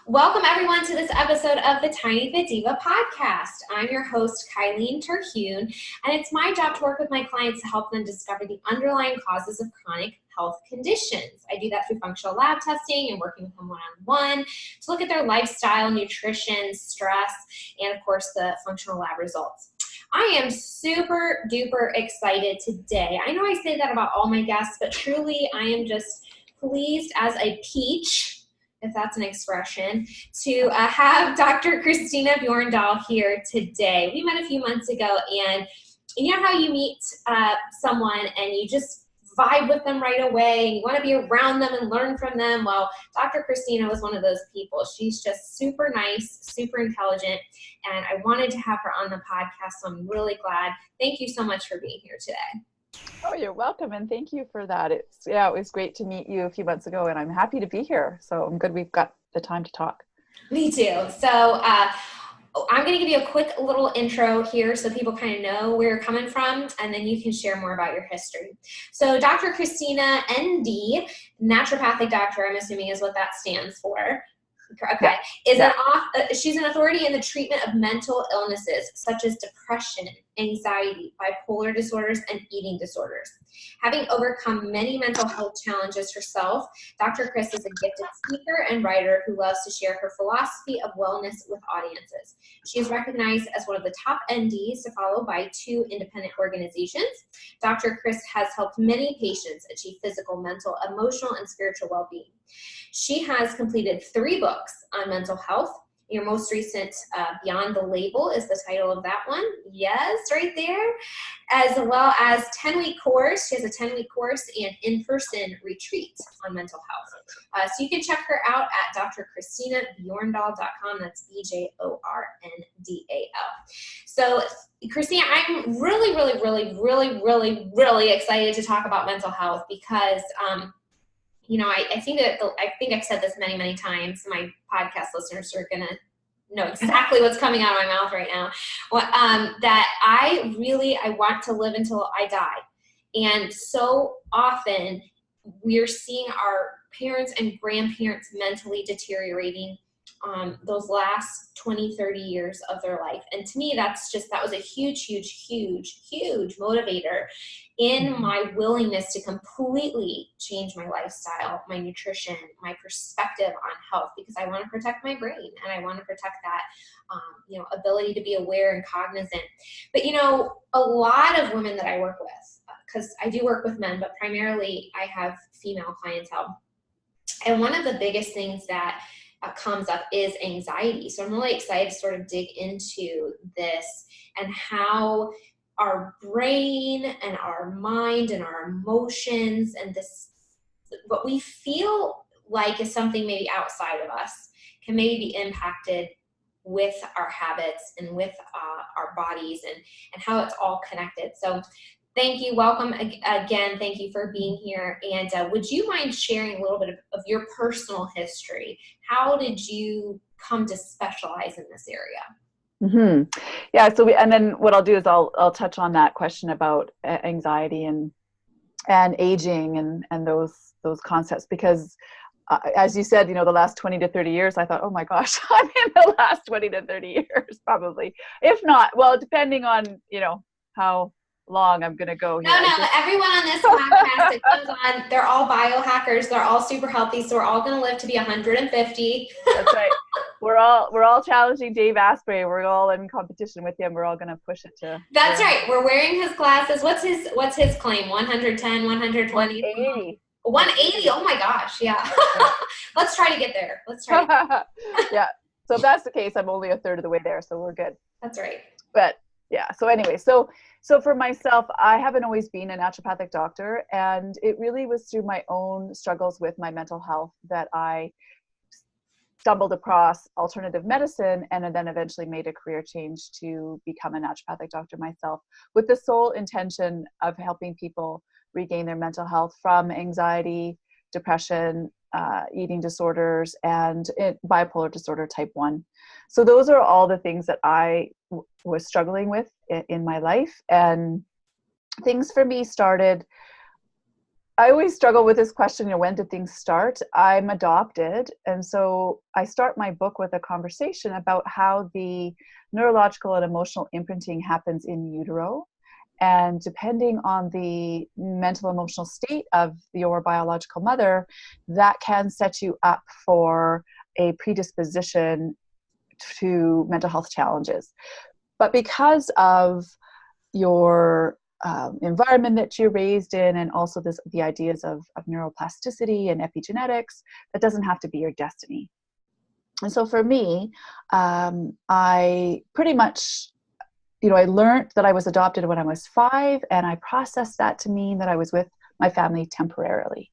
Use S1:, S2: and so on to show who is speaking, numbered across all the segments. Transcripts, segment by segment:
S1: Welcome everyone to this episode of the Tiny Fit Diva podcast. I'm your host, Kylene Terhune, and it's my job to work with my clients to help them discover the underlying causes of chronic health conditions. I do that through functional lab testing and working with them one-on-one to look at their lifestyle, nutrition, stress, and of course the functional lab results. I am super duper excited today. I know I say that about all my guests, but truly I am just pleased as a peach, if that's an expression, to have Dr. Christina Bjorndal here today. We met a few months ago, and you know how you meet someone and you just vibe with them right away, and you want to be around them and learn from them? Well, Dr. Christina was one of those people. She's just super nice, super intelligent, and I wanted to have her on the podcast, so I'm really glad. Thank you so much for being here today.
S2: Oh, you're welcome, and thank you for that. It was great to meet you a few months ago, and I'm happy to be here. So I'm good we've got the time to talk.
S1: Me too. So I'm going to give you a quick little intro here so people kind of know where you're coming from, and then you can share more about your history. So Dr. Christina, ND, naturopathic doctor, I'm assuming is what that stands for. Okay. She's an authority in the treatment of mental illnesses such as depression, anxiety, bipolar disorders, and eating disorders. Having overcome many mental health challenges herself, Dr. Chris is a gifted speaker and writer who loves to share her philosophy of wellness with audiences. She is recognized as one of the top NDs to follow by 2 independent organizations. Dr. Chris has helped many patients achieve physical, mental, emotional, and spiritual well-being. She has completed 3 books on mental health. Your most recent, Beyond the Label, is the title of that one. Yes, right there. As well as 10-week course. She has a 10-week course and in-person retreat on mental health. So you can check her out at drchristinabjorndal.com. That's BJORNDAL. So Christina, I'm really excited to talk about mental health because I think I've said this many times. My podcast listeners are going to know exactly what's coming out of my mouth right now. That I want to live until I die. And so often we're seeing our parents and grandparents mentally deteriorating those last 20, 30 years of their life. And to me, that was a huge motivator in my willingness to completely change my lifestyle, my nutrition, my perspective on health, because I want to protect my brain and I want to protect that, ability to be aware and cognizant. But, a lot of women that I work with, because I do work with men, but primarily I have female clientele. And one of the biggest things that comes up is anxiety. So I'm really excited to sort of dig into this and how our brain and our mind and our emotions and what we feel like is something maybe outside of us can maybe be impacted with our habits and with our bodies and how it's all connected. So thank you. Welcome again. Thank you for being here. And would you mind sharing a little bit of your personal history? How did you come to specialize in this area?
S2: Mm-hmm. Yeah. So and then what I'll do is I'll touch on that question about anxiety and aging and those concepts, because as you said, the last 20 to 30 years, I thought, oh my gosh, I'm in the last 20 to 30 years, probably. If not, well, depending on, how long I'm going to go here.
S1: No, everyone on this podcast that comes on, they're all biohackers. They're all super healthy. So we're all going to live to be 150.
S2: That's right. We're all challenging Dave Asprey. We're all in competition with him. We're all going to push it to.
S1: That's right. We're wearing his glasses. What's his claim? 110, 120?
S2: 180.
S1: 180. Oh my gosh. Yeah. Let's try to get there.
S2: Yeah. So if that's the case, I'm only a third of the way there. So we're good.
S1: That's right.
S2: But yeah. So anyway, so for myself, I haven't always been a naturopathic doctor, and it really was through my own struggles with my mental health that I stumbled across alternative medicine and then eventually made a career change to become a naturopathic doctor myself, with the sole intention of helping people regain their mental health from anxiety, depression, eating disorders, and bipolar disorder type 1. So those are all the things that I was struggling with in my life. And things for me started I always struggle with this question, when did things start? I'm adopted. And so I start my book with a conversation about how the neurological and emotional imprinting happens in utero. And depending on the mental emotional state of your biological mother, that can set you up for a predisposition to mental health challenges. But because of your environment that you're raised in, and also the ideas of neuroplasticity and epigenetics, that doesn't have to be your destiny. And so for me, I pretty much, I learned that I was adopted when I was 5, and I processed that to mean that I was with my family temporarily.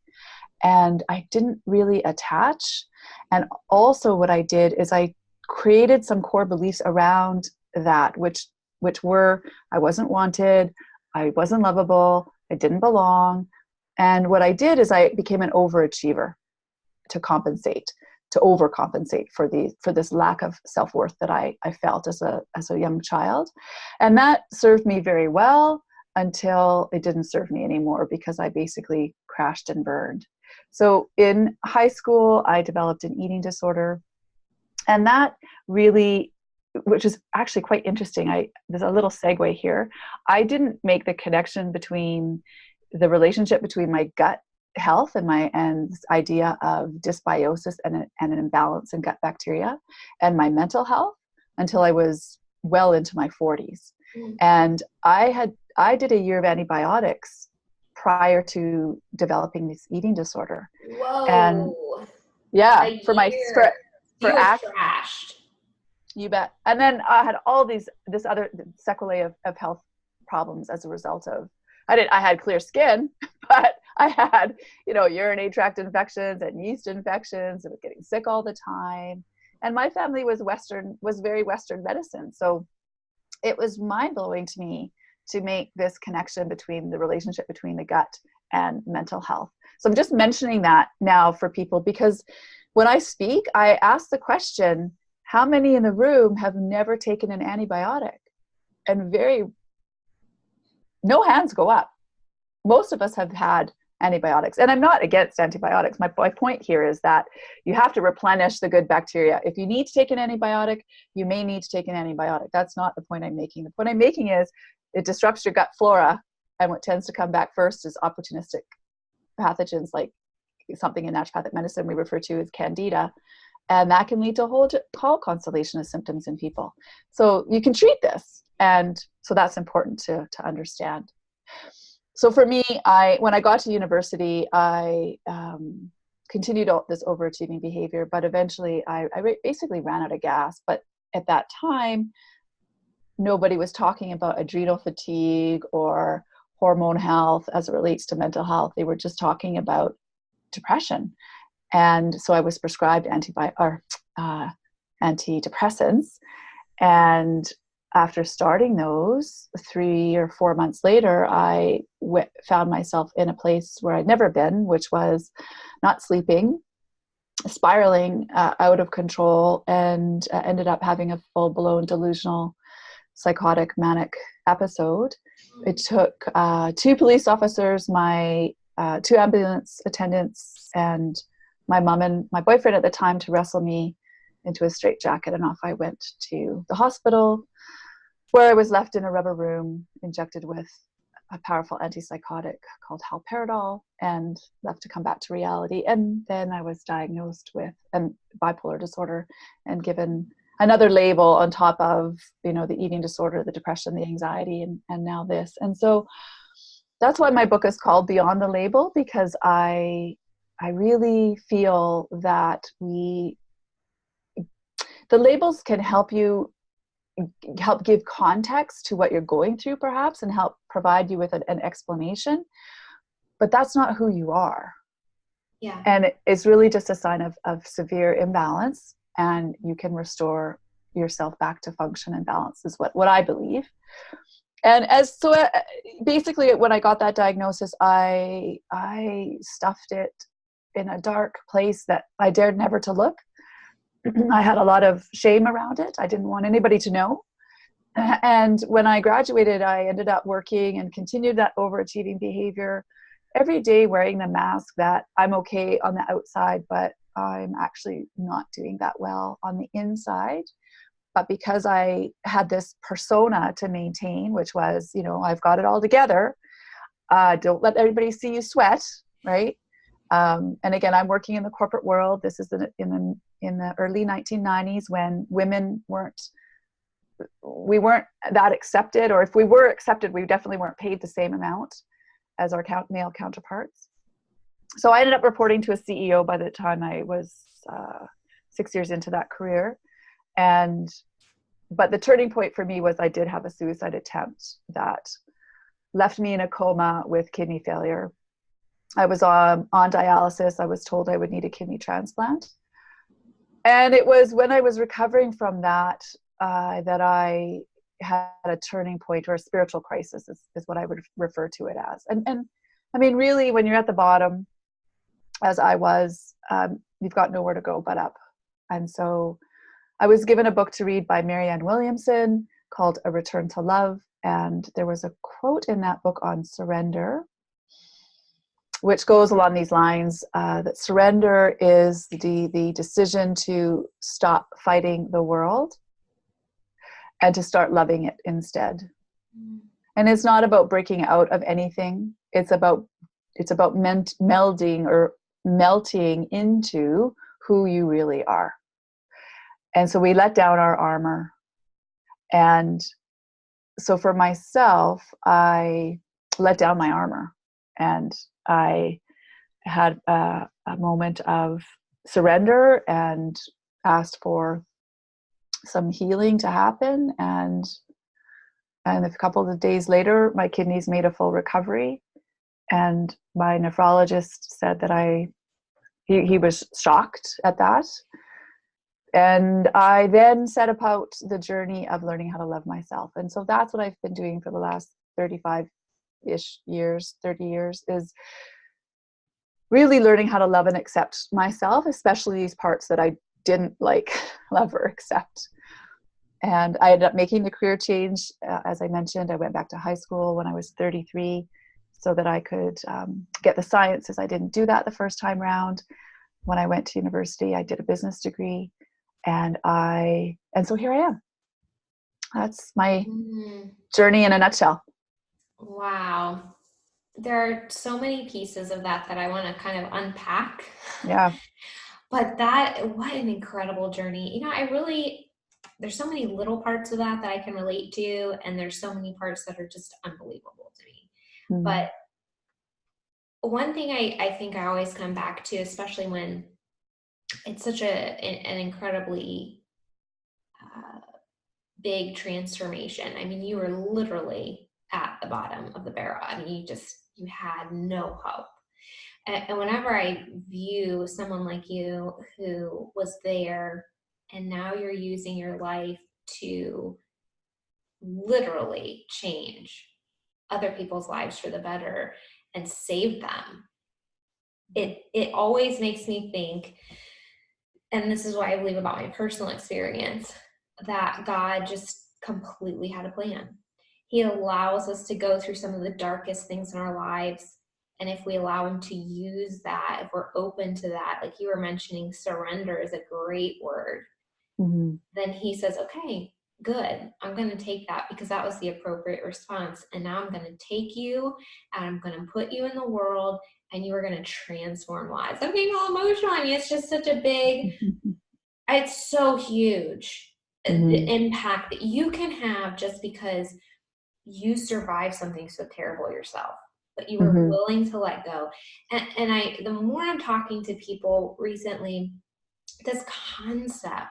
S2: And I didn't really attach. And also what I did is I created some core beliefs around that, which were, I wasn't wanted, I wasn't lovable, I didn't belong. And what I did is I became an overachiever to overcompensate for this lack of self-worth that I felt as a young child. And that served me very well until it didn't serve me anymore, because I basically crashed and burned. So in high school, I developed an eating disorder. And that really, which is actually quite interesting, there's a little segue here. I didn't make the connection between the relationship between my gut health and this idea of dysbiosis and an imbalance in gut bacteria and my mental health until I was well into my 40s. And I did a year of antibiotics prior to developing this eating disorder.
S1: Whoa.
S2: And yeah, for
S1: trashed.
S2: You bet. And then I had all this other sequelae of health problems as a result of, I had clear skin, but I had, urinary tract infections and yeast infections and was getting sick all the time. And my family was very Western medicine. So it was mind blowing to me to make this connection between the relationship between the gut and mental health. So I'm just mentioning that now for people, because when I speak, I ask the question, how many in the room have never taken an antibiotic? And no hands go up. Most of us have had antibiotics. And I'm not against antibiotics. My point here is that you have to replenish the good bacteria. If you need to take an antibiotic, you may need to take an antibiotic. That's not the point I'm making. The point I'm making is it disrupts your gut flora. And what tends to come back first is opportunistic pathogens, like something in naturopathic medicine we refer to as candida. And that can lead to a whole constellation of symptoms in people. So you can treat this. And so that's important to understand. So for me, when I got to university, I continued this overachieving behavior, but eventually I basically ran out of gas. But at that time, nobody was talking about adrenal fatigue or hormone health as it relates to mental health. They were just talking about depression. And so I was prescribed antidepressants. And after starting those, 3 or 4 months later, I found myself in a place where I'd never been, which was not sleeping, spiraling out of control, and ended up having a full-blown delusional, psychotic, manic episode. It took 2 police officers, my 2 ambulance attendants, and my mom and my boyfriend at the time to wrestle me into a straitjacket, and off I went to the hospital, where I was left in a rubber room, injected with a powerful antipsychotic called haloperidol, and left to come back to reality. And then I was diagnosed with bipolar disorder and given another label on top of, the eating disorder, the depression, the anxiety, and now this. And so that's why my book is called Beyond the Label, because I really feel that the labels can help give context to what you're going through, perhaps, and help provide you with an explanation. But that's not who you are.
S1: Yeah.
S2: And it's really just a sign of severe imbalance, and you can restore yourself back to function and balance, is what I believe. And basically, when I got that diagnosis, I stuffed it in a dark place that I dared never to look. I had a lot of shame around it. I didn't want anybody to know. And when I graduated, I ended up working and continued that overachieving behavior. every day wearing the mask that I'm okay on the outside, but I'm actually not doing that well on the inside. But because I had this persona to maintain, which was, you know, I've got it all together. Don't let everybody see you sweat, right? And again, I'm working in the corporate world. This is in the early 1990s when women weren't that accepted, or if we were accepted, we definitely weren't paid the same amount as our male counterparts. So I ended up reporting to a CEO by the time I was 6 years into that career. But the turning point for me was I did have a suicide attempt that left me in a coma with kidney failure. I was on dialysis. I was told I would need a kidney transplant. And it was when I was recovering from that that I had a turning point, or a spiritual crisis is what I would refer to it as. And I mean, really, when you're at the bottom, as I was, you've got nowhere to go but up. And so I was given a book to read by Marianne Williamson called A Return to Love. And there was a quote in that book on surrender, which goes along these lines, that surrender is the decision to stop fighting the world and to start loving it instead. And it's not about breaking out of anything. It's about melding or melting into who you really are. And so we let down our armor. And so for myself, I let down my armor, and I had a moment of surrender and asked for some healing to happen. And a couple of days later, my kidneys made a full recovery. And my nephrologist said that he was shocked at that. And I then set about the journey of learning how to love myself. And so that's what I've been doing for the last 35-ish years, 30 years, is really learning how to love and accept myself, especially these parts that I didn't love or accept. And I ended up making the career change. As I mentioned, I went back to high school when I was 33 so that I could get the sciences. I didn't do that the first time round. When I went to university, I did a business degree. And so here I am. That's my journey in a nutshell.
S1: Wow. There are so many pieces of that I want to kind of unpack.
S2: Yeah.
S1: But what an incredible journey. You know, there's so many little parts of that I can relate to, and there's so many parts that are just unbelievable to me. Mm-hmm. But one thing I think I always come back to, especially when it's such an incredibly big transformation. I mean, you were literally at the bottom of the barrel. I mean, you had no hope. And whenever I view someone like you who was there, and now you're using your life to literally change other people's lives for the better and save them, it always makes me think, and this is what I believe about my personal experience, that God just completely had a plan. He allows us to go through some of the darkest things in our lives. And if we allow him to use that, if we're open to that, like you were mentioning, surrender is a great word. Mm-hmm. Then he says, okay, good. I'm going to take that because that was the appropriate response. And now I'm going to take you and I'm going to put you in the world and you are going to transform lives. I'm getting all emotional. I mean, it's just such a big, it's so huge, mm-hmm. the impact that you can have just because you survived something so terrible yourself, but you were mm-hmm. willing to let go. And the more I'm talking to people recently, this concept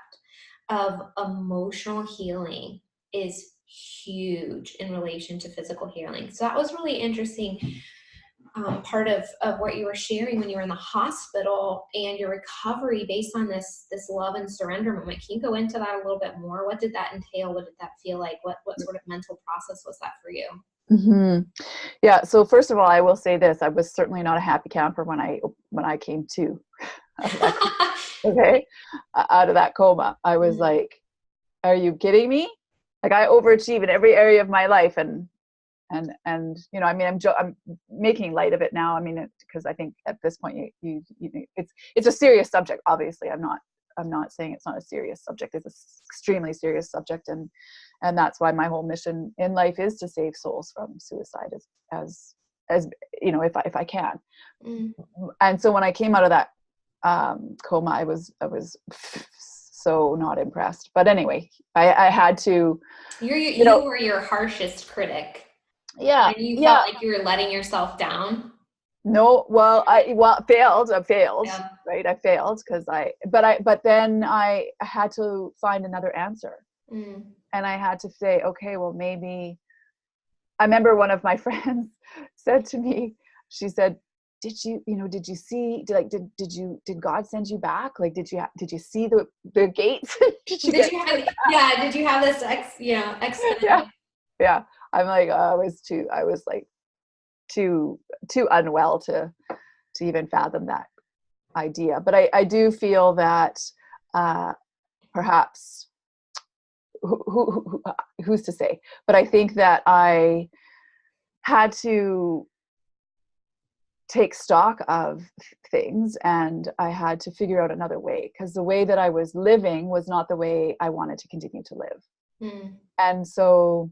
S1: of emotional healing is huge in relation to physical healing. So that was really interesting. Part of what you were sharing when you were in the hospital and your recovery based on this love and surrender moment. Can you go into that a little bit more? What did that entail? What did that feel like? What sort of mental process was that for you?
S2: Mm-hmm. Yeah. So first of all, I will say this: I was certainly not a happy camper when I came to. Okay, out of that coma, I was mm-hmm. like, "Are you kidding me?" Like I overachieved in every area of my life, and And you know, I mean, I'm making light of it now. I mean, because I think at this point, it's a serious subject. Obviously, I'm not saying it's not a serious subject. It's an extremely serious subject, and that's why my whole mission in life is to save souls from suicide, as you know, if I can. And so when I came out of that coma, I was so not impressed. But anyway, I had to.
S1: You were your harshest critic.
S2: Yeah.
S1: And you felt like you were letting yourself down.
S2: No, well, I failed.
S1: Yeah.
S2: Right? I failed but then I had to find another answer. And I had to say, okay, well, maybe. I remember one of my friends said to me, she said, did you see, did God send you back? Like, did you see the gates? did
S1: you have this
S2: yeah. I'm like, I was like too unwell to even fathom that idea. But I do feel that perhaps who's to say? But I think that I had to take stock of things, and I had to figure out another way, because the way that I was living was not the way I wanted to continue to live. And so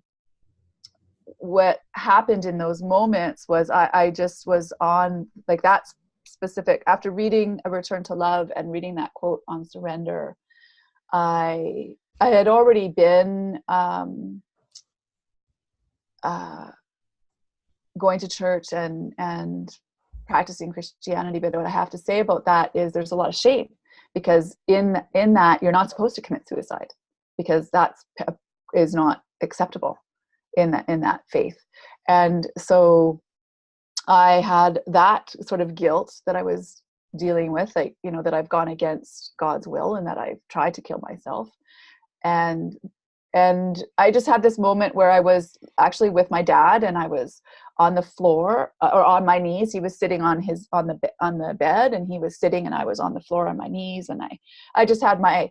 S2: what happened in those moments was I just was on, like, that specific, after reading A Return to Love and reading that quote on surrender, I had already been going to church and practicing Christianity. But what I have to say about that is there's a lot of shame, because in that you're not supposed to commit suicide, because that is not acceptable in that faith. And so I had that sort of guilt that I was dealing with, like, you know, that I've gone against God's will and that I've tried to kill myself. And I just had this moment where I was actually with my dad, and I was on the floor or on my knees. He was sitting on the bed, and he was sitting, and I was on the floor on my knees. And I just had now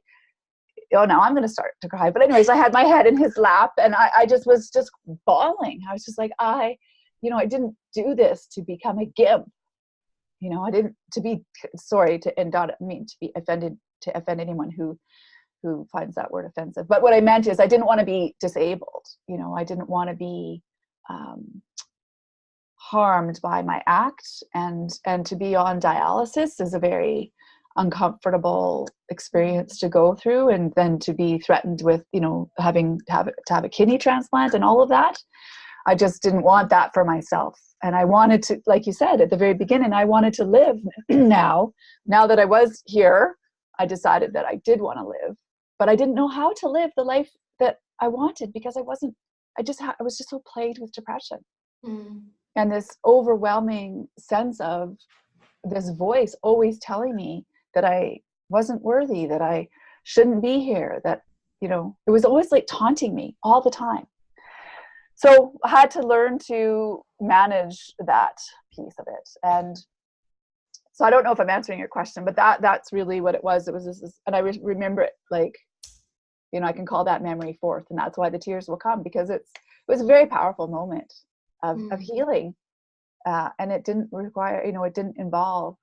S2: I'm going to start to cry. But anyways, I had my head in his lap, and I just was just bawling. I was just like, I didn't do this to become a gimp. You know, I didn't, to be, sorry to, and not mean to be offended, to offend anyone who finds that word offensive. But what I meant is I didn't want to be disabled. You know, I didn't want to be harmed by my act, and to be on dialysis is a very uncomfortable experience to go through, and then to be threatened with, you know, having to have a kidney transplant and all of that. I just didn't want that for myself. And I wanted to, like you said at the very beginning, I wanted to live now that I was here. I decided that I did want to live, but I didn't know how to live the life that I wanted, because I was just so plagued with depression. And this overwhelming sense of this voice always telling me that I wasn't worthy, that I shouldn't be here, that, you know, it was always like taunting me all the time. So I had to learn to manage that piece of it. And so I don't know if I'm answering your question, but that's really what it was. It was this, and I remember it, like, you know, I can call that memory forth, and that's why the tears will come, because it was a very powerful moment of healing. And it didn't require, you know, it didn't involve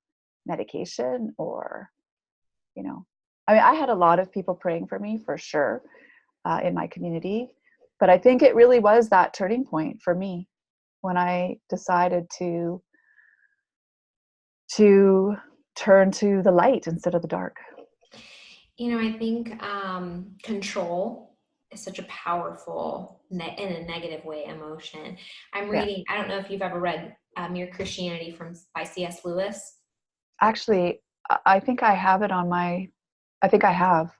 S2: medication or, you know, I mean, I had a lot of people praying for me, for sure, in my community, but I think it really was that turning point for me when I decided to turn to the light instead of the dark.
S1: You know, I think control is such a powerful, in a negative way, emotion. I'm reading, I don't know if you've ever read Mere Christianity by C.S. Lewis.
S2: Actually, I think I have it on I think I have.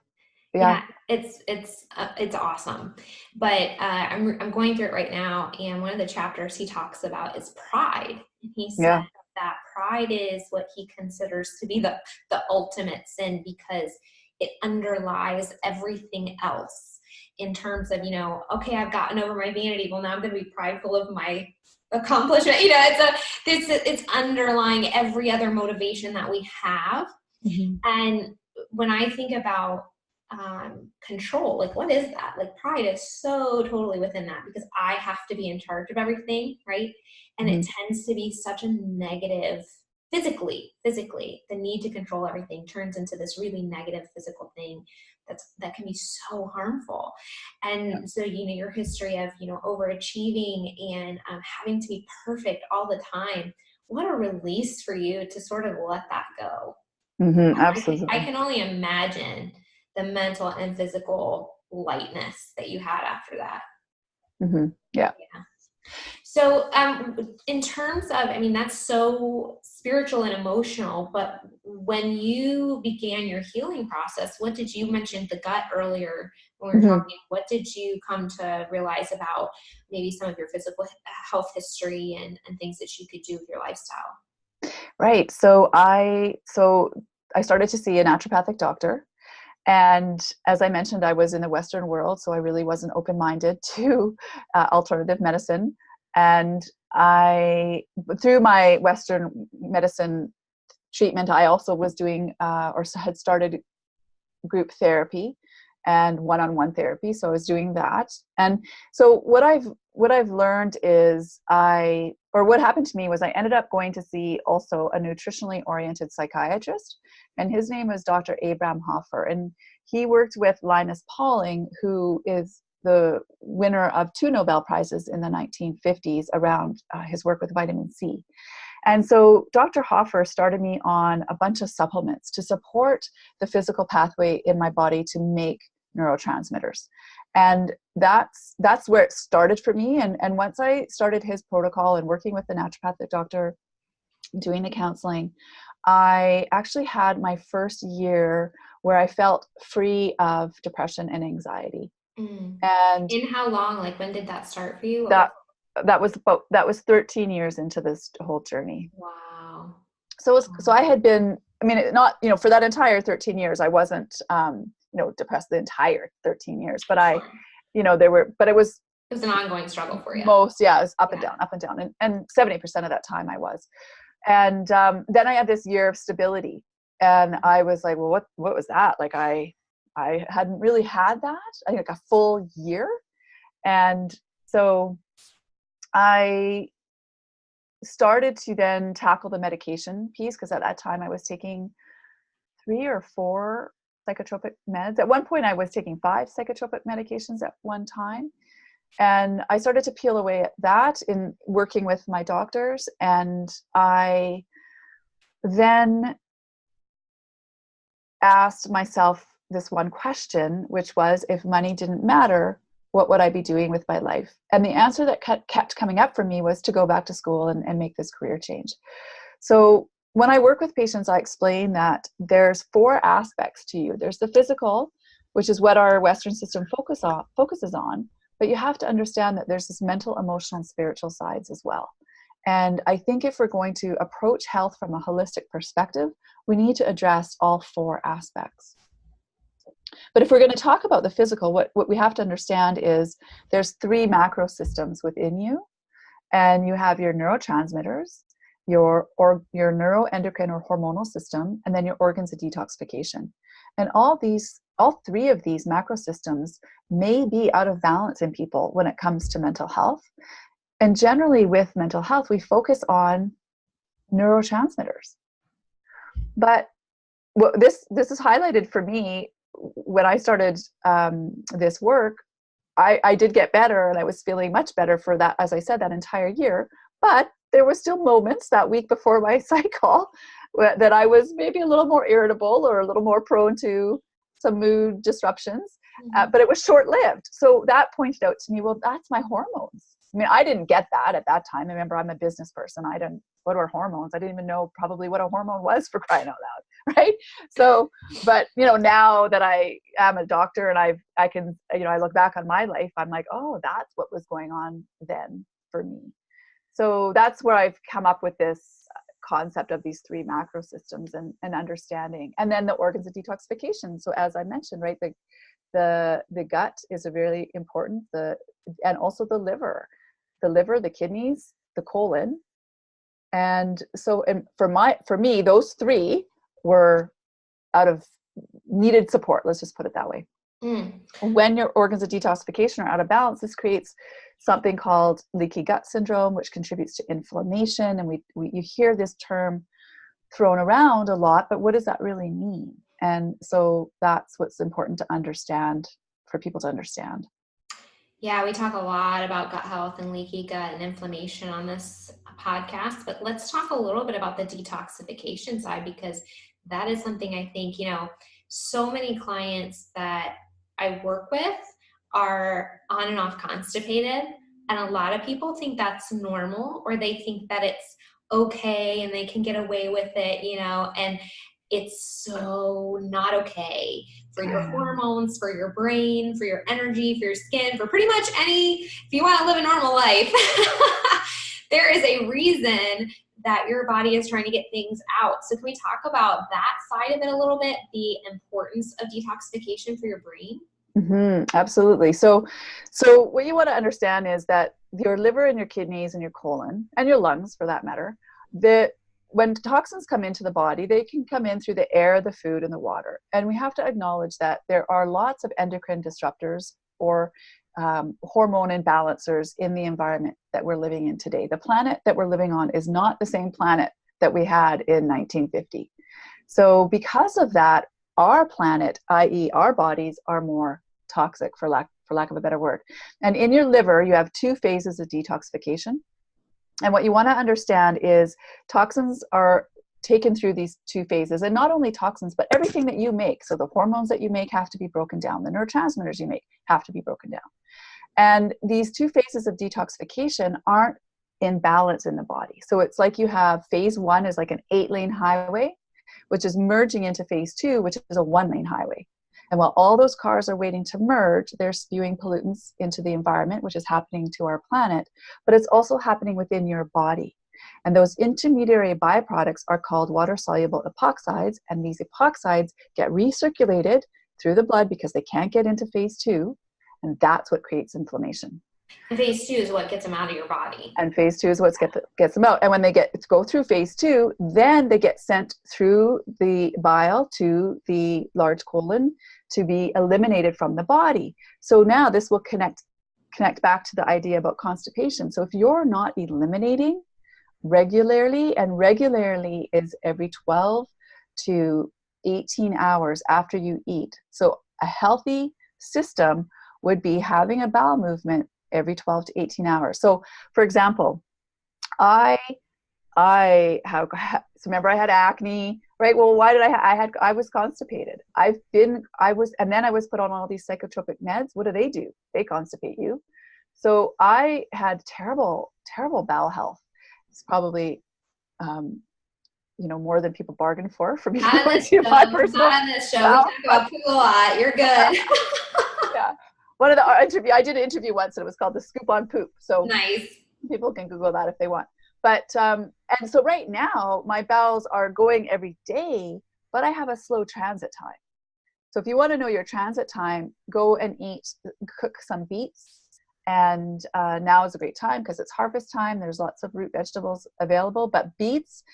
S2: Yeah,
S1: it's awesome. But I'm going through it right now, and one of the chapters he talks about is pride. And he said that pride is what he considers to be the ultimate sin, because it underlies everything else in terms of, you know, okay, I've gotten over my vanity. Well, now I'm going to be prideful of my accomplishment. You know, it's underlying every other motivation that we have. And when I think about control. Like, what is that? Like, pride is so totally within that, because I have to be in charge of everything, right? And it tends to be such a negative, physically, the need to control everything turns into this really negative physical thing that can be so harmful. And so, your history of, overachieving and having to be perfect all the time, what a release for you to sort of let that go. I
S2: Absolutely.
S1: can only imagine the mental and physical lightness that you had after that.
S2: Yeah.
S1: Yeah. So, in terms of, that's so spiritual and emotional, but when you began your healing process, what did you mention the gut earlier when we were talking? What did you come to realize about maybe some of your physical health history and things that you could do with your lifestyle?
S2: Right. So I started to see a naturopathic doctor. And as I mentioned, I was in the Western world, so I really wasn't open-minded to alternative medicine. And through my Western medicine treatment, I also was doing or had started group therapy and one-on-one therapy. So I was doing that. And so what I've learned is what happened to me was I ended up going to see also a nutritionally oriented psychiatrist, and his name was Dr. Abraham Hoffer. And he worked with Linus Pauling, who is the winner of 2 Nobel Prizes in the 1950s around his work with vitamin C. And so Dr. Hoffer started me on a bunch of supplements to support the physical pathway in my body to make neurotransmitters. And that's where it started for me. And once I started his protocol and working with the naturopathic doctor, doing the counseling, I actually had my first year where I felt free of depression and anxiety. And
S1: In how long? Like, when did that start for you?
S2: that was 13 years into this whole journey.
S1: Wow.
S2: So I had been, not, for that entire 13 years, I wasn't, depressed the entire 13 years, but it was
S1: an ongoing struggle for you.
S2: It was up and down. And 70% of that time I was. And then I had this year of stability, and I was like, well, what was that? Like, I hadn't really had that, I think, like a full year. And so I started to then tackle the medication piece, because at that time I was taking 3 or 4 psychotropic meds. At one point I was taking 5 psychotropic medications at one time. And I started to peel away at that in working with my doctors. And I then asked myself this one question, which was, if money didn't matter, what would I be doing with my life? And the answer that kept coming up for me was to go back to school and make this career change. So when I work with patients, I explain that there's 4 aspects to you. There's the physical, which is what our Western system focuses on, but you have to understand that there's this mental, emotional, and spiritual sides as well. And I think if we're going to approach health from a holistic perspective, we need to address all 4 aspects. But if we're going to talk about the physical, what we have to understand is there's 3 macro systems within you, and you have your neurotransmitters, your neuroendocrine or hormonal system, and then your organs of detoxification. And all 3 of these macro systems may be out of balance in people when it comes to mental health. And generally with mental health, we focus on neurotransmitters. But this is highlighted for me when I started this work. I did get better, and I was feeling much better for that, as I said, that entire year. But there were still moments that week before my cycle that I was maybe a little more irritable or a little more prone to some mood disruptions. But it was short-lived. So that pointed out to me, well, that's my hormones. I didn't get that at that time. Remember, I'm a business person. What are hormones? I didn't even know probably what a hormone was, for crying out loud, right? So, but now that I am a doctor and I can, I look back on my life, I'm like, oh, that's what was going on then for me. So that's where I've come up with this concept of these 3 macro systems and understanding. And then the organs of detoxification. So as I mentioned, right, the gut is a very important, and also the liver, the kidneys, the colon. And so, for me, those 3 were out of needed support. Let's just put it that way. When your organs of detoxification are out of balance, this creates something called leaky gut syndrome, which contributes to inflammation. And you hear this term thrown around a lot, but what does that really mean? And so that's what's important to understand, for people to understand.
S1: Yeah, we talk a lot about gut health and leaky gut and inflammation on this podcast, but let's talk a little bit about the detoxification side, because that is something I think, so many clients that I work with are on and off constipated. And a lot of people think that's normal, or they think that it's okay and they can get away with it, and it's so not okay for your hormones, for your brain, for your energy, for your skin, for pretty much if you want to live a normal life. There is a reason that your body is trying to get things out. So can we talk about that side of it a little bit, the importance of detoxification for your brain?
S2: Absolutely. So what you want to understand is that your liver and your kidneys and your colon and your lungs, for that matter, when toxins come into the body, they can come in through the air, the food, and the water. And we have to acknowledge that there are lots of endocrine disruptors or hormone imbalancers in the environment that we're living in today. The planet that we're living on is not the same planet that we had in 1950. So because of that, our planet, i.e. our bodies, are more toxic, for lack of a better word. And in your liver, you have 2 phases of detoxification. And what you want to understand is toxins are taken through these 2 phases, and not only toxins, but everything that you make. So the hormones that you make have to be broken down. The neurotransmitters you make have to be broken down. And these 2 phases of detoxification aren't in balance in the body. So it's like you have phase 1 is like an 8-lane highway, which is merging into phase 2, which is a 1-lane highway. And while all those cars are waiting to merge, they're spewing pollutants into the environment, which is happening to our planet, but it's also happening within your body. And those intermediary byproducts are called water-soluble epoxides, and these epoxides get recirculated through the blood because they can't get into phase 2, and that's what creates inflammation.
S1: And phase 2 is what gets them out of your body.
S2: And phase 2 is what gets them out. And when they go through phase 2, then they get sent through the bile to the large colon to be eliminated from the body. So now this will connect back to the idea about constipation. So if you're not eliminating regularly, and regularly is every 12 to 18 hours after you eat. So a healthy system would be having a bowel movement every 12 to 18 hours. So for example, I remember I had acne, right? Well, why did I was constipated. And then I was put on all these psychotropic meds. What do? They constipate you. So I had terrible, terrible bowel health. It's probably, more than people bargain for me.
S1: Not on this show. Not on this show. We talk about poop a lot. You're good.
S2: Yeah. One of the I did an interview once, and it was called The Scoop on Poop. So
S1: nice.
S2: People can Google that if they want. But, and so right now my bowels are going every day, but I have a slow transit time. So if you want to know your transit time, go and cook some beets. And now is a great time because it's harvest time. There's lots of root vegetables available, but beets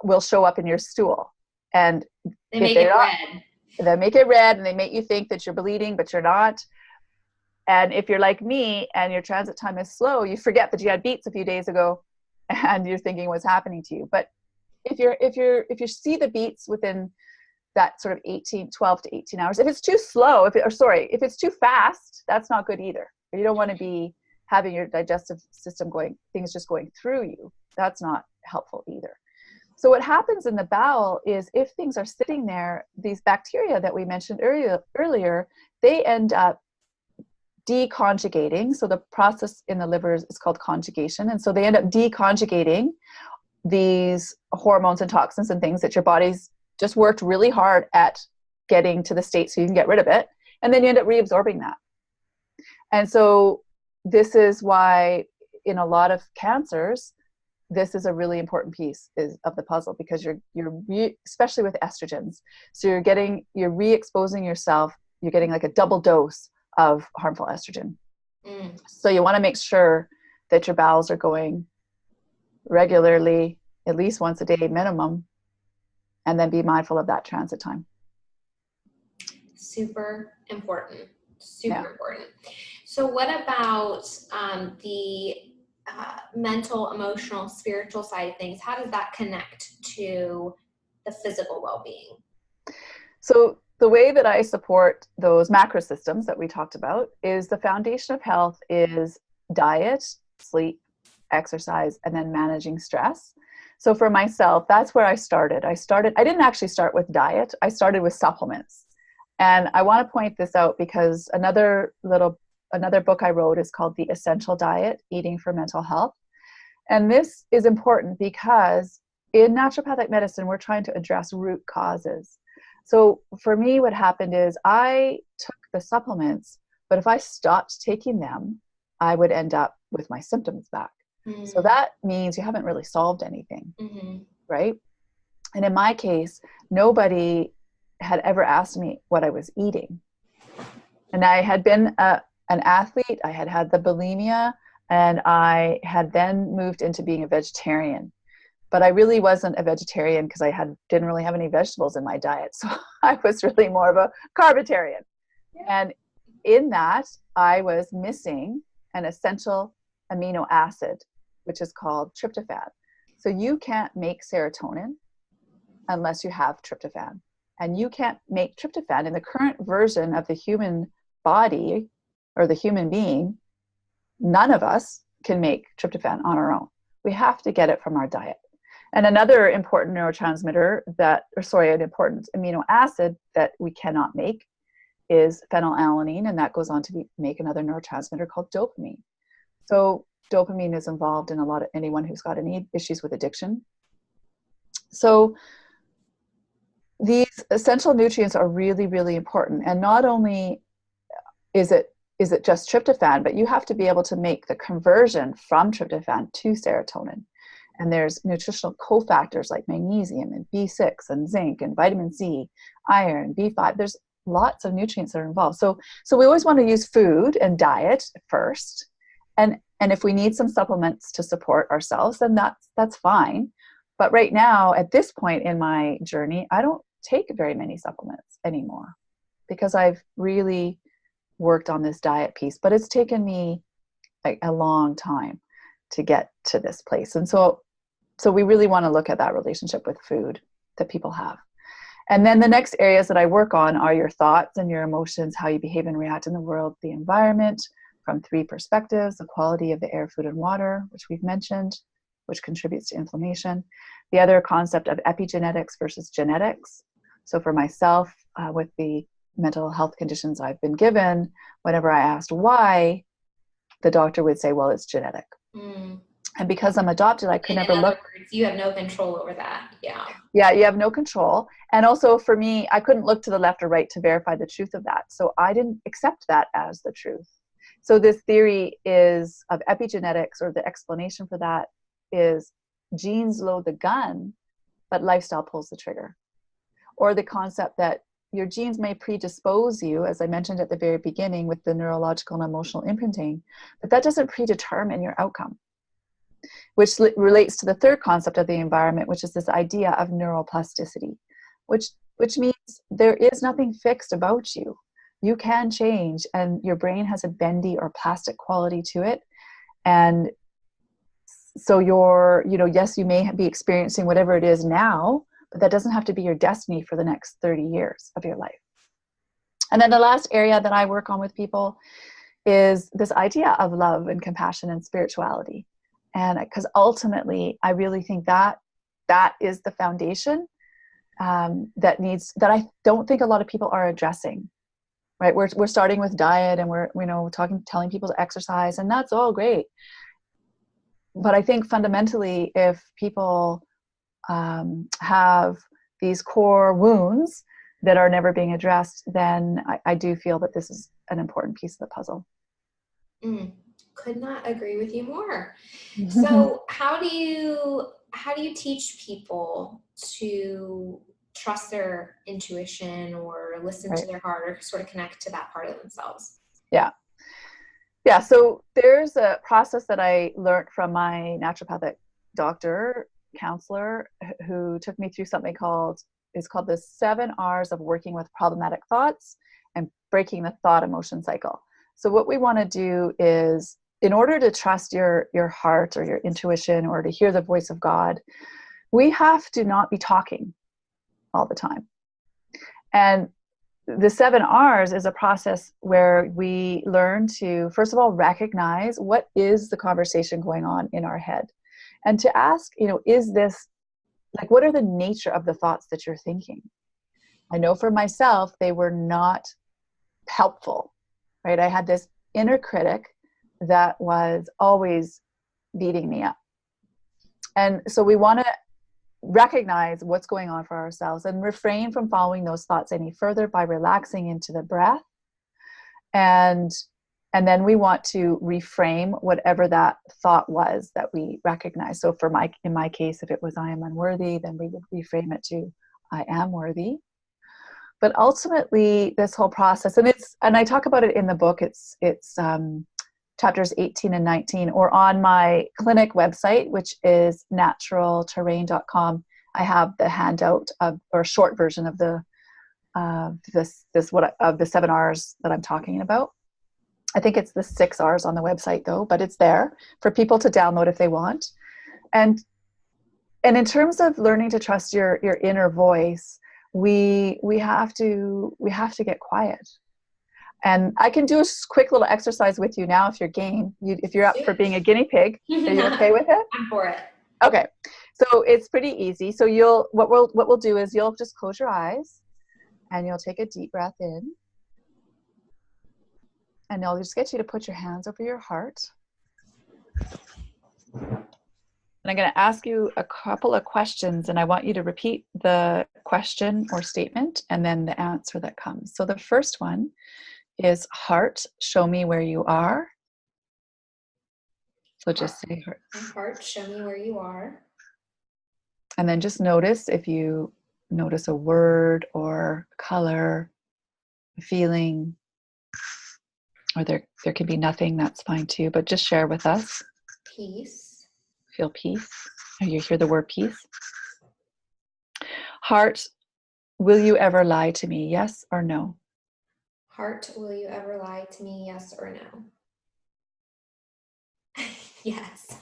S2: will show up in your stool. And
S1: they make it red.
S2: They make it red, and they make you think that you're bleeding, but you're not. And if you're like me and your transit time is slow, you forget that you had beets a few days ago, and you're thinking what's happening to you. But if you see the beets within that sort of 12 to 18 hours, if it's too slow, if it's too fast, that's not good either. You don't want to be having your digestive system things just going through you. That's not helpful either. So what happens in the bowel is, if things are sitting there, these bacteria that we mentioned earlier, they end up deconjugating. So the process in the liver is called conjugation. And so they end up deconjugating these hormones and toxins and things that your body's just worked really hard at getting to the state so you can get rid of it. And then you end up reabsorbing that. And so this is why in a lot of cancers, this is a really important piece of the puzzle, because especially with estrogens. So you're re-exposing yourself. You're getting like a double dose of harmful estrogen. So you want to make sure that your bowels are going regularly, at least once a day minimum, and then be mindful of that transit time.
S1: Super important.
S2: Yeah.
S1: Super important. So what about the mental, emotional, spiritual side of things? How does that connect to the physical well-being?
S2: So the way that I support those macro systems that we talked about is the foundation of health is diet, sleep, exercise, and then managing stress. So for myself, that's where I started. I didn't actually start with diet. I started with supplements. And I want to point this out because another book I wrote is called The Essential Diet, Eating for Mental Health. And this is important because in naturopathic medicine, we're trying to address root causes. So for me, what happened is I took the supplements, but if I stopped taking them, I would end up with my symptoms back. So that means you haven't really solved anything, right? And in my case, nobody had ever asked me what I was eating. And I had been an athlete, I had the bulimia, and I had then moved into being a vegetarian. But I really wasn't a vegetarian because I didn't really have any vegetables in my diet. So I was really more of a carbitarian. And in that, I was missing an essential amino acid, which is called tryptophan. So you can't make serotonin unless you have tryptophan. And you can't make tryptophan in the current version of the human body or the human being. None of us can make tryptophan on our own. We have to get it from our diet. And another important neurotransmitter an important amino acid that we cannot make is phenylalanine, and that goes on to make another neurotransmitter called dopamine. So dopamine is involved in anyone who's got any issues with addiction. So these essential nutrients are really, really important. And not only is it just tryptophan, but you have to be able to make the conversion from tryptophan to serotonin. And there's nutritional cofactors like magnesium and B6 and zinc and vitamin C, iron, B5. There's lots of nutrients that are involved. So we always want to use food and diet first. And if we need some supplements to support ourselves, then that's fine. But right now, at this point in my journey, I don't take very many supplements anymore because I've really worked on this diet piece. But it's taken me like a long time to get to this place. And so we really want to look at that relationship with food that people have. And then the next areas that I work on are your thoughts and your emotions, how you behave and react in the world, the environment, from 3 perspectives: the quality of the air, food, and water, which we've mentioned, which contributes to inflammation. The other concept of epigenetics versus genetics. So for myself, with the mental health conditions I've been given, whenever I asked why, the doctor would say, well, it's genetic. And because I'm adopted, I could never look.
S1: In other words, you have no control over that. Yeah.
S2: Yeah, you have no control. And also for me, I couldn't look to the left or right to verify the truth of that. So I didn't accept that as the truth. So this theory is of epigenetics, or the explanation for that is genes load the gun, but lifestyle pulls the trigger. Or the concept that your genes may predispose you, as I mentioned at the very beginning with the neurological and emotional imprinting, but that doesn't predetermine your outcome. Which relates to the third concept of the environment, which is this idea of neuroplasticity, which means there is nothing fixed about you. You can change, and your brain has a bendy or plastic quality to it. And so yes, you may be experiencing whatever it is now, but that doesn't have to be your destiny for the next 30 years of your life. And then the last area that I work on with people is this idea of love and compassion and spirituality. And because ultimately, I really think that is the foundation that I don't think a lot of people are addressing. Right? We're starting with diet, and we're telling people to exercise, and that's all great. But I think fundamentally, if people have these core wounds that are never being addressed, then I do feel that this is an important piece of the puzzle.
S1: Could not agree with you more. So how do you teach people to trust their intuition or listen to their heart, or sort of connect to that part of themselves?
S2: Yeah. So there's a process that I learned from my naturopathic counselor, who took me through something called the 7 R's of working with problematic thoughts. and breaking the thought emotion cycle. So what we want to do is, in order to trust your heart or your intuition, or to hear the voice of God, we have to not be talking all the time. And the 7 R's is a process where we learn to, first of all, recognize what is the conversation going on in our head. And to ask, is this, like, what are the nature of the thoughts that you're thinking? I know for myself, they were not helpful, right? I had this inner critic that was always beating me up. And so we want to recognize what's going on for ourselves and refrain from following those thoughts any further by relaxing into the breath. And then we want to reframe whatever that thought was that we recognize. So in my case, if it was I am unworthy, then we would reframe it to I am worthy. But ultimately, this whole process, and I talk about it in the book, it's chapters 18 and 19, or on my clinic website, which is naturalterrain.com. I have the handout or short version of the 7 R's that I'm talking about. I think it's the 6 R's on the website though, but it's there for people to download if they want. And in terms of learning to trust your inner voice, we have to get quiet. And I can do a quick little exercise with you now if you're game. If you're up for being a guinea pig, are you okay with it?
S1: I'm for it.
S2: Okay, so it's pretty easy. So what we'll do is you'll just close your eyes, and you'll take a deep breath in, and I'll just get you to put your hands over your heart. And I'm going to ask you a couple of questions, and I want you to repeat the question or statement and then the answer that comes. So the first one is, heart, show me where you are. So just say heart.
S1: Heart, show me where you are.
S2: And then just notice if you notice a word or color, a feeling, or there could be nothing, that's fine too, but just share with us.
S1: Peace.
S2: Feel peace. You hear the word peace. Heart, will you ever lie to me? Yes or no?
S1: Heart, will you ever lie to me? Yes or no? Yes.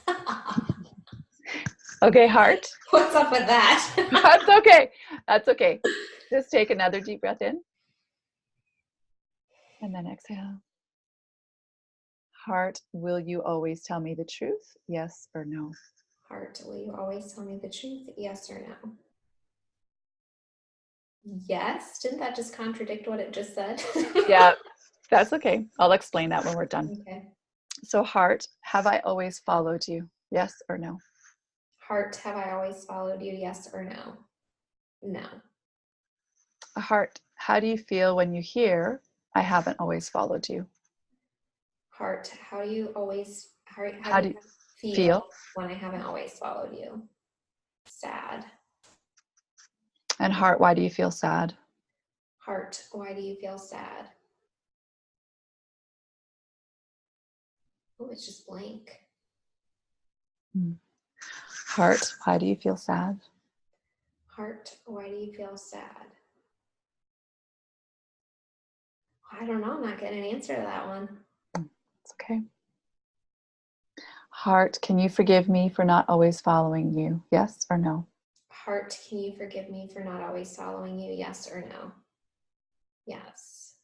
S2: Okay, heart.
S1: What's up with that?
S2: That's okay. That's okay. Just take another deep breath in. And then exhale. Heart, will you always tell me the truth? Yes or no?
S1: Heart, will you always tell me the truth? Yes or no? Yes. Didn't that just contradict what it just said?
S2: Yeah, that's okay. I'll explain that when we're done.
S1: Okay.
S2: So heart, have I always followed you? Yes or no?
S1: Heart, have I always followed you? Yes or no? No.
S2: Heart, how do you feel when you hear I haven't always followed you?
S1: Heart, how do you always,
S2: How do you
S1: feel when I haven't always followed you? Sad.
S2: And heart, why do you feel sad?
S1: Heart, why do you feel sad? Oh, it's just blank.
S2: Heart, why do you feel sad?
S1: Heart, why do you feel sad? I don't know. I'm not getting an answer to that one.
S2: It's okay. Heart, can you forgive me for not always following you? Yes or no?
S1: Heart, can you forgive me for not always following you? Yes or no? Yes.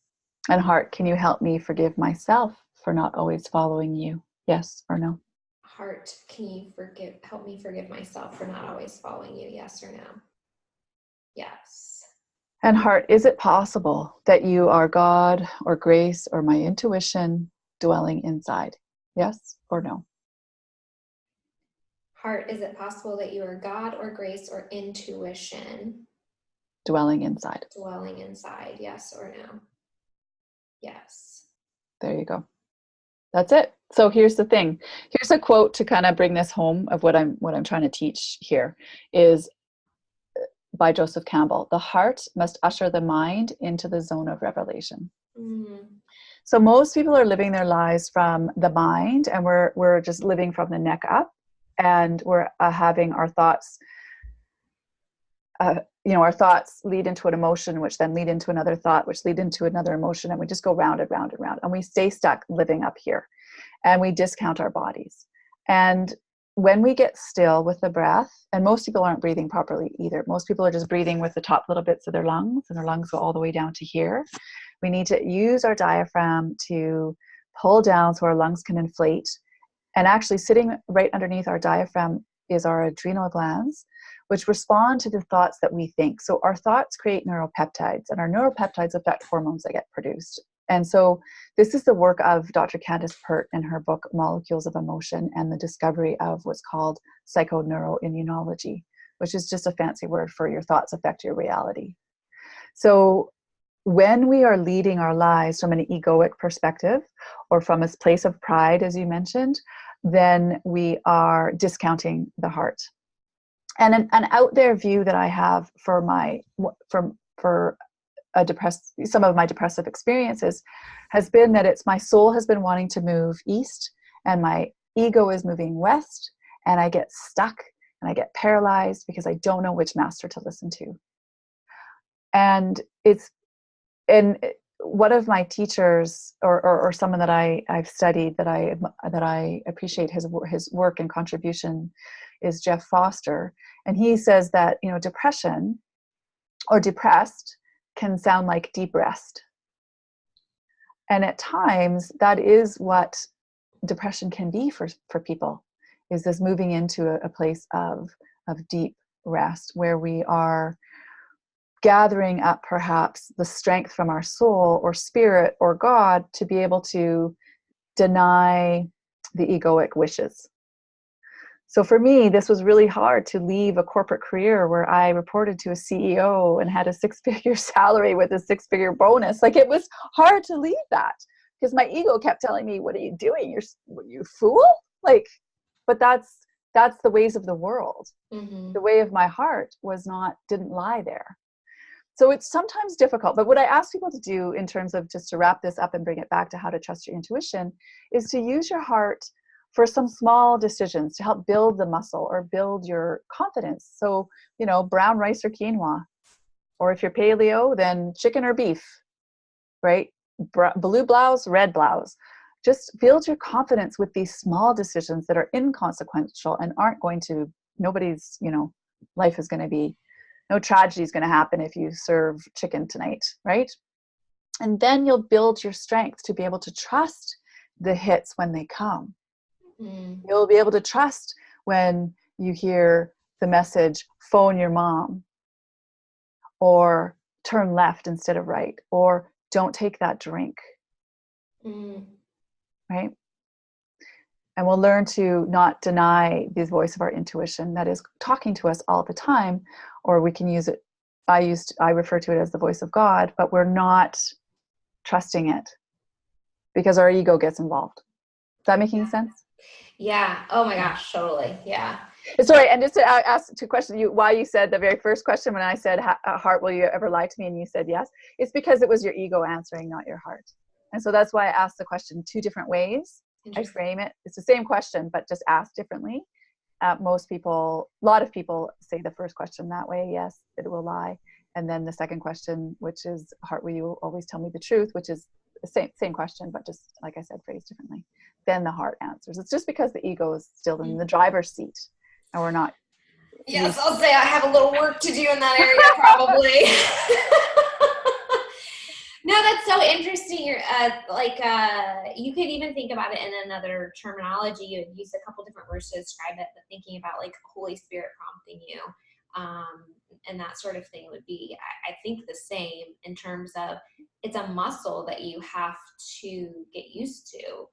S2: And heart, can you help me forgive myself for not always following you? Yes or no?
S1: Heart, can you help me forgive myself for not always following you? Yes or no? Yes.
S2: And heart, is it possible that you are God or grace or my intuition dwelling inside? Yes or no?
S1: Heart, is it possible that you are God or grace or intuition
S2: Dwelling inside.
S1: dwelling inside? Yes or no? Yes.
S2: There you go. That's it. So here's the thing. Here's a quote to kind of bring this home of what I'm trying to teach here is by Joseph Campbell. The heart must usher the mind into the zone of revelation.
S1: Mm.
S2: So most people are living their lives from the mind, and we're just living from the neck up, and we're having our thoughts our thoughts lead into an emotion, which then lead into another thought, which lead into another emotion. And we just go round and round and round. And we stay stuck living up here. And we discount our bodies. And when we get still with the breath, and most people aren't breathing properly either. Most people are just breathing with the top little bits of their lungs, and their lungs go all the way down to here. We need to use our diaphragm to pull down so our lungs can inflate. And actually sitting right underneath our diaphragm is our adrenal glands, which respond to the thoughts that we think. So our thoughts create neuropeptides, and our neuropeptides affect hormones that get produced. And so this is the work of Dr. Candace Pert in her book, Molecules of Emotion, and the discovery of what's called psychoneuroimmunology, which is just a fancy word for your thoughts affect your reality. So when we are leading our lives from an egoic perspective, or from a place of pride, as you mentioned, then we are discounting the heart. And an out there view that I have for some of my depressive experiences has been that it's my soul has been wanting to move east, and my ego is moving west, and I get stuck and I get paralyzed because I don't know which master to listen to. And one of my teachers, or someone that I've studied that I appreciate his work and contribution, is Jeff Foster, and he says that depression or depressed can sound like deep rest, and at times that is what depression can be for people, is this moving into a place of deep rest, where we are gathering up perhaps the strength from our soul or spirit or God to be able to deny the egoic wishes. So for me, this was really hard to leave a corporate career where I reported to a CEO and had a 6-figure salary with a 6-figure bonus. Like, it was hard to leave that because my ego kept telling me, "What are you doing? You fool!" Like, but that's the ways of the world. Mm-hmm. The way of my heart didn't lie there. So it's sometimes difficult, but what I ask people to do, in terms of, just to wrap this up and bring it back to how to trust your intuition, is to use your heart for some small decisions to help build the muscle or build your confidence. So, brown rice or quinoa, or if you're paleo, then chicken or beef, right? Blue blouse, red blouse. Just build your confidence with these small decisions that are inconsequential and aren't going to, nobody's, life is going to be, no tragedy is going to happen if you serve chicken tonight, right? And then you'll build your strength to be able to trust the hits when they come. You'll be able to trust when you hear the message, phone your mom, or turn left instead of right, or don't take that drink, right? And we'll learn to not deny the voice of our intuition that is talking to us all the time, or we can use it. I refer to it as the voice of God, but we're not trusting it because our ego gets involved. Is that making sense?
S1: Yeah. Oh my gosh, totally. Yeah.
S2: Sorry, and just to ask to question you why you said the very first question when I said, "Heart, will you ever lie to me?" and you said yes. It's because it was your ego answering, not your heart. And so that's why I asked the question 2 different ways. I frame it. It's the same question, but just asked differently. A lot of people say the first question that way, yes, it will lie. And then the second question, which is, "Heart, will you always tell me the truth?" which is the same question, but just, like I said, phrased differently. Then the heart answers. It's just because the ego is still in the driver's seat, and we're not.
S1: Yes, I'll say I have a little work to do in that area, probably. No, that's so interesting. You could even think about it in another terminology. You would use a couple different words to describe it, but thinking about like Holy Spirit prompting you, and that sort of thing would be, I think, the same in terms of it's a muscle that you have to get used to.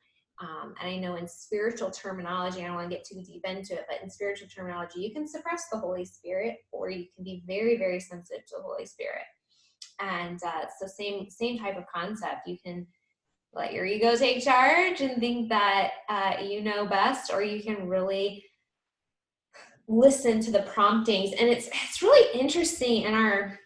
S1: And I know in spiritual terminology, I don't want to get too deep into it, but in spiritual terminology, you can suppress the Holy Spirit, or you can be very, very sensitive to the Holy Spirit. And so same type of concept. You can let your ego take charge and think that you know best, or you can really listen to the promptings. And it's really interesting in our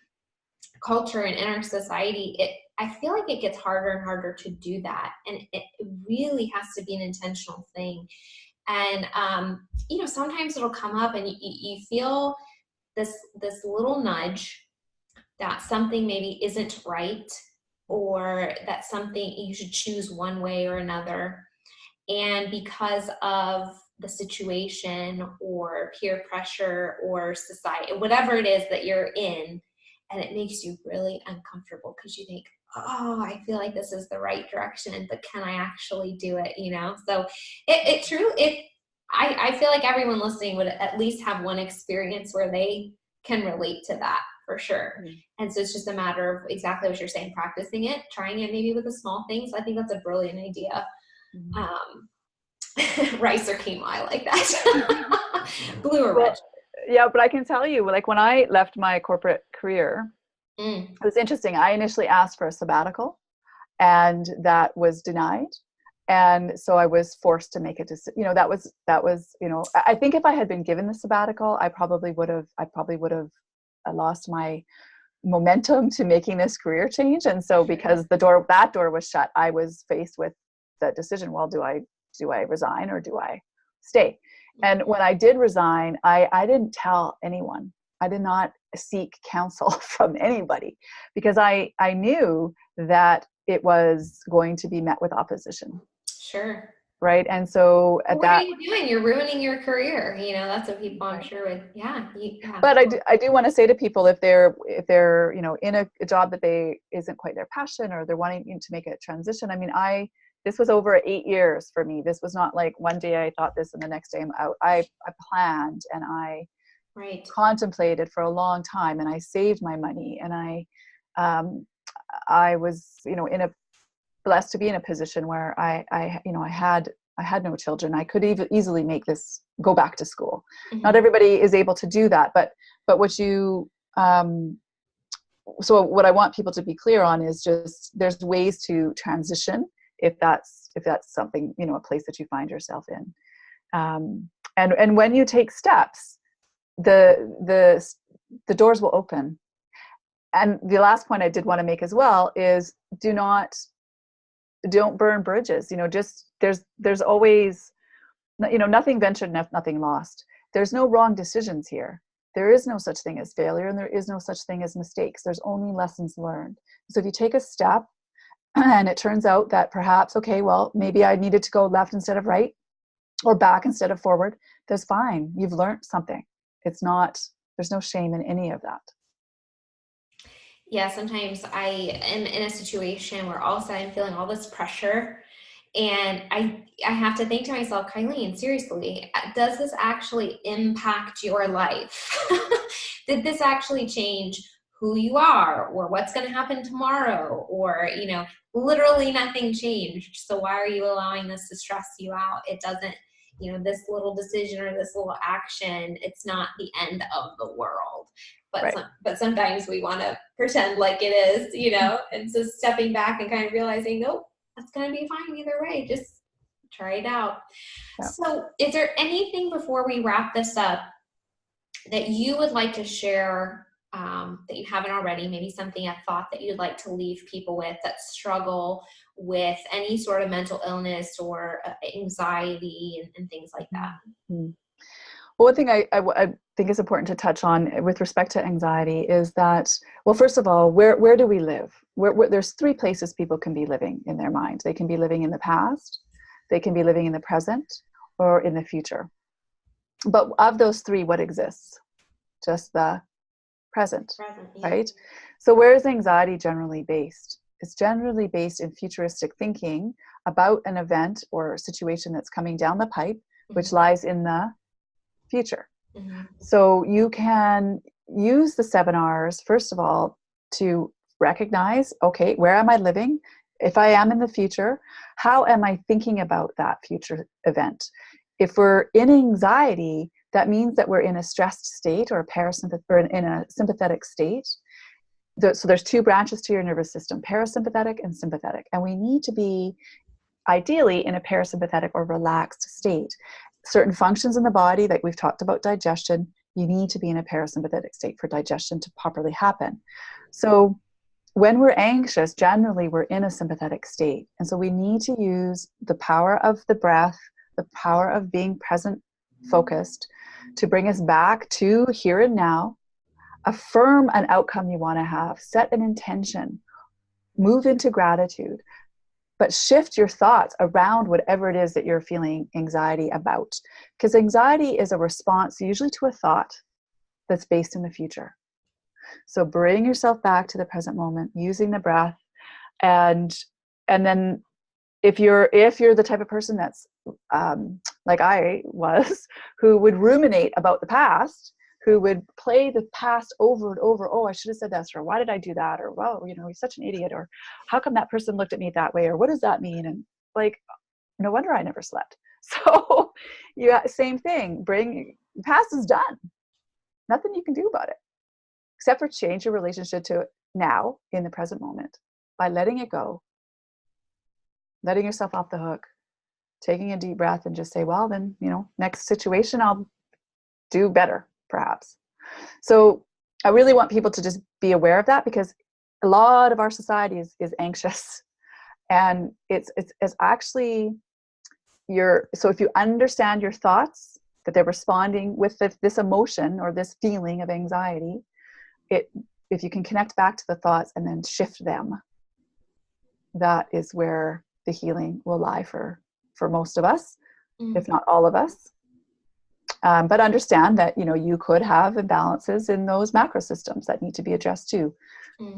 S1: culture and in our society. I feel like it gets harder and harder to do that, and it really has to be an intentional thing. And sometimes it'll come up, and you feel this little nudge that something maybe isn't right, or that something you should choose one way or another. And because of the situation or peer pressure or society, whatever it is that you're in, and it makes you really uncomfortable because you think, oh, I feel like this is the right direction, but can I actually do it? So I feel like everyone listening would at least have one experience where they can relate to that for sure. And so it's just a matter of exactly what you're saying, practicing it, trying it maybe with the small things. I think that's a brilliant idea. Rice or quinoa, I like that. Blue or red?
S2: Yeah, but I can tell you, like when I left my corporate career, it was interesting. I initially asked for a sabbatical, and that was denied. And so I was forced to make a decision. That was, I think if I had been given the sabbatical, I probably would have lost my momentum to making this career change. And so because that door was shut, I was faced with the decision, well, do I resign or do I stay? And when I did resign, I didn't tell anyone. I did not seek counsel from anybody, because I knew that it was going to be met with opposition.
S1: Sure.
S2: Right. And so
S1: what are you doing? You're ruining your career. That's what people, I'm sure, would, yeah.
S2: But I do want to say to people, if they're in a job that isn't quite their passion, or they're wanting to make a transition. I mean, this was over 8 years for me. This was not like one day I thought this and the next day I'm out. I planned, and I contemplated for a long time, and I saved my money, and I was blessed to be in a position where I had no children. I could easily make this go back to school. Not everybody is able to do that, but what you so what I want people to be clear on is just there's ways to transition if that's something, a place that you find yourself in. And when you take steps, the doors will open. And the last point I did want to make as well is don't burn bridges. Just there's always, nothing ventured, nothing lost. There's no wrong decisions here. There is no such thing as failure, and there is no such thing as mistakes. There's only lessons learned. So if you take a step and it turns out that perhaps, okay, well, maybe I needed to go left instead of right, or back instead of forward, that's fine. You've learned something. There's no shame in any of that.
S1: Yeah, sometimes I am in a situation where all of a sudden I'm feeling all this pressure, and I have to think to myself, Kylene, seriously, does this actually impact your life? Did this actually change who you are, or what's going to happen tomorrow? Or, literally nothing changed. So why are you allowing this to stress you out? It doesn't, this little decision or this little action, it's not the end of the world. But sometimes we want to pretend like it is, and so stepping back and kind of realizing, nope, that's going to be fine either way. Just try it out. Yeah. So is there anything before we wrap this up that you would like to share that you haven't already, maybe something, a thought that you'd like to leave people with that struggle with any sort of mental illness or anxiety and things like that?
S2: Mm-hmm. Well, one thing I think is important to touch on with respect to anxiety is that, well, first of all, where do we live? There's 3 places people can be living in their mind. They can be living in the past, they can be living in the present, or in the future. But of those 3, what exists? Just the present, yeah. Right? So where is anxiety generally based? It's generally based in futuristic thinking about an event or situation that's coming down the pipe, which lies in the future. So you can use the 7 R's, first of all, to recognize, okay, where am I living? If I am in the future, how am I thinking about that future event? If we're in anxiety, that means that we're in a stressed state or in a sympathetic state. So there's 2 branches to your nervous system, parasympathetic and sympathetic. And we need to be ideally in a parasympathetic or relaxed state. Certain functions in the body, like we've talked about digestion, you need to be in a parasympathetic state for digestion to properly happen. So when we're anxious, generally we're in a sympathetic state. And so we need to use the power of the breath, the power of being present, focused, to bring us back to here and now, affirm an outcome you want to have, set an intention, move into gratitude, but shift your thoughts around whatever it is that you're feeling anxiety about. Because anxiety is a response usually to a thought that's based in the future. So bring yourself back to the present moment using the breath. And then if you're the type of person that's like I was, who would ruminate about the past, who would play the past over and over. Oh, I should have said this, or why did I do that? Or, well, you're such an idiot, or how come that person looked at me that way? Or what does that mean? And like, no wonder I never slept. So same thing, the past is done. Nothing you can do about it, except for change your relationship to it now in the present moment by letting it go, letting yourself off the hook, taking a deep breath and just say, well, then, next situation, I'll do better, perhaps. So I really want people to just be aware of that, because a lot of our society is anxious, and it's actually so if you understand your thoughts, that they're responding with this emotion or this feeling of anxiety, if you can connect back to the thoughts and then shift them, that is where the healing will lie for most of us, if not all of us. But understand that, you could have imbalances in those macro systems that need to be addressed too.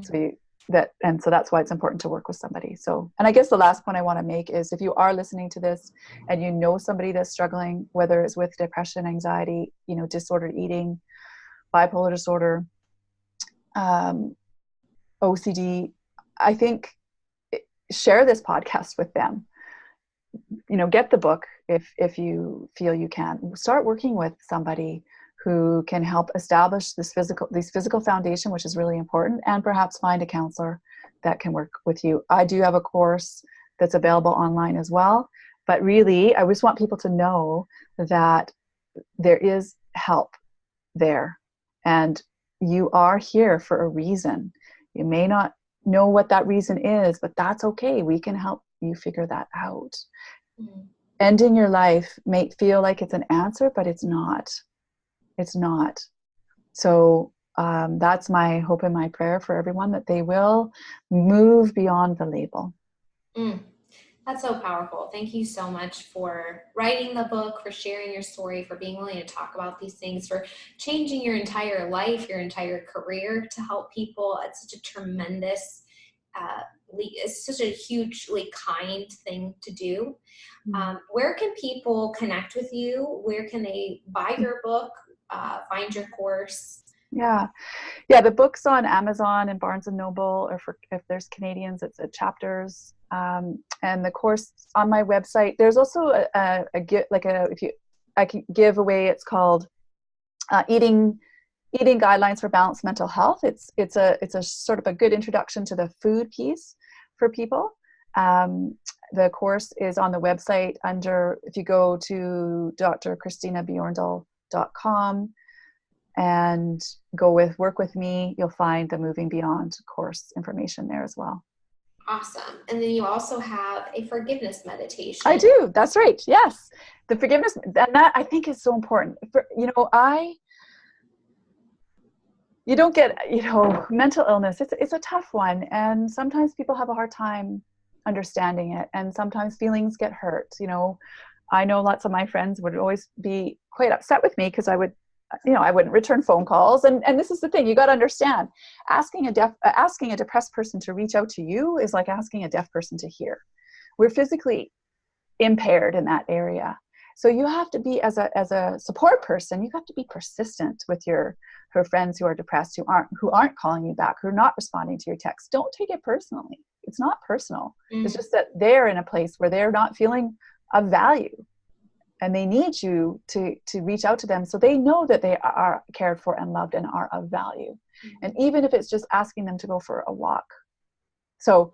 S2: So that's why it's important to work with somebody. So, and I guess the last point I want to make is, if you are listening to this and you know somebody that's struggling, whether it's with depression, anxiety, disordered eating, bipolar disorder, OCD, I think share this podcast with them. Get the book if you feel you can. Start working with somebody who can help establish these physical foundation, which is really important, and perhaps find a counselor that can work with you. I do have a course that's available online as well, but really, I just want people to know that there is help there, and you are here for a reason. You may not know what that reason is, but that's okay. We can help you figure that out. Ending your life may feel like it's an answer, but it's not. It's not. So that's my hope and my prayer for everyone, that they will move beyond the label.
S1: That's so powerful. Thank you so much for writing the book, for sharing your story, for being willing to talk about these things, for changing your entire life, your entire career to help people. It's such a tremendous, it's such a hugely kind thing to do. Where can people connect with you? Where can they buy your book, find your course?
S2: Yeah, the book's on Amazon and Barnes & Noble, or if there's Canadians, it's at Chapters. And the course on my website. There's also I can give away. It's called Eating Guidelines for Balanced Mental Health. It's a sort of a good introduction to the food piece for people. The course is on the website if you go to drchristinabjorndal.com and work with me, you'll find the Moving Beyond course information there as well.
S1: Awesome. And then you also have a forgiveness meditation.
S2: I do. That's right. Yes. The forgiveness, and that I think is so important. You don't get, mental illness. It's a tough one. And sometimes people have a hard time understanding it. And sometimes feelings get hurt. I know lots of my friends would always be quite upset with me because I wouldn't return phone calls. And this is the thing, you got to understand, asking a depressed person to reach out to you is like asking a deaf person to hear. We're physically impaired in that area. So you have to be, as a support person, you have to be persistent with her friends who are depressed, who aren't calling you back, who are not responding to your texts. Don't take it personally. It's not personal. It's just that they're in a place where they're not feeling of value. And they need you to reach out to them so they know that they are cared for and loved and are of value. And even if it's just asking them to go for a walk. So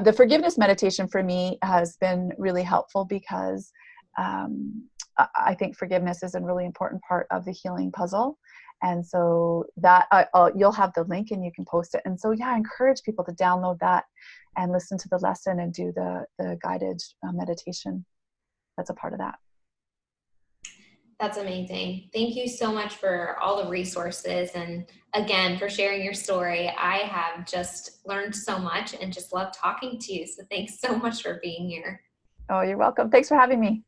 S2: the forgiveness meditation for me has been really helpful, because I think forgiveness is a really important part of the healing puzzle. And so that you'll have the link and you can post it. And so, I encourage people to download that and listen to the lesson and do the guided meditation that's a part of that.
S1: That's amazing. Thank you so much for all the resources and again for sharing your story. I have just learned so much and just love talking to you. So thanks so much for being here.
S2: Oh, you're welcome. Thanks for having me.